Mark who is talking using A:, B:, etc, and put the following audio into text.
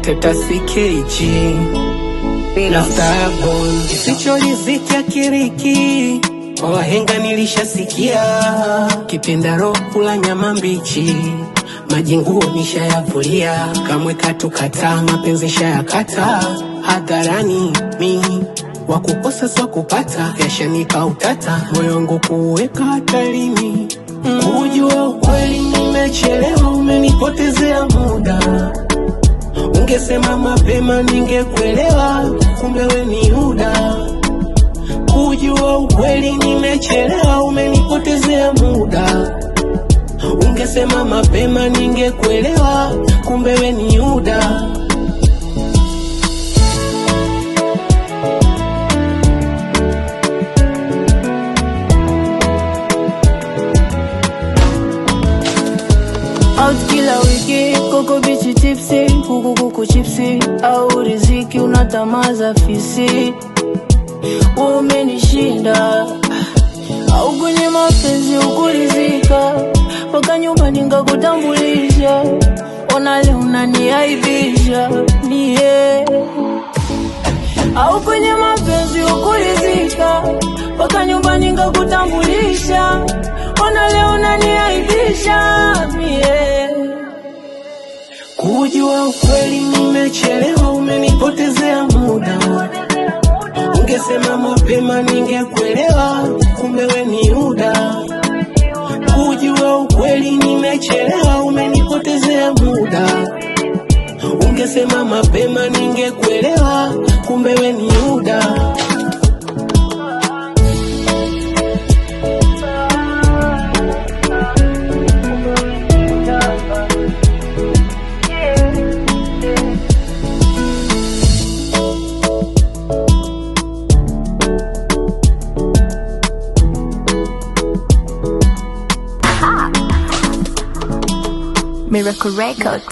A: Teta CKG na Starborn, kisichoriziki kiriki kwa wahenga nilishasikia, kipenda roho kula nyama mbichi, majinguo nishayavulia, kamwe katukata mapenzi shayakata, hadharani mimi wakukosa swa kupata, yashanika utata, moyo wangu kuweka hatarini, kujua ukweli nimechelewa, umenipotezea muda. Ungesema mapema ningekuelewa, kumbe we ni Yuda. Kujua ukweli nimechelewa, umenipotezea muda. Ungesema mapema ningekuelewa, kumbe we ni Yuda.
B: Out kila wiki, koko bichi tipsy, kuku chipsi, au riziki unatamaza fisi. Umenishinda, au kwenye mapenzi ukurizika, waka nyumbani ngakutambulisha, ona leo unaniaibisha, nie. Au kwenye mapenzi ukurizika, waka nyumbani ngakutambulisha, ona leo unaniaibisha, nie.
A: Kujua ukweli nimechelewa, umenipotezea muda. Ungesema mapema ningekuelewa, kumbe we ni Yuda. Kujua ukweli nimechelewa, umenipotezea muda. Ungesema mapema ningekuelewa, kumbe we ni Yuda.
C: Miracle Records.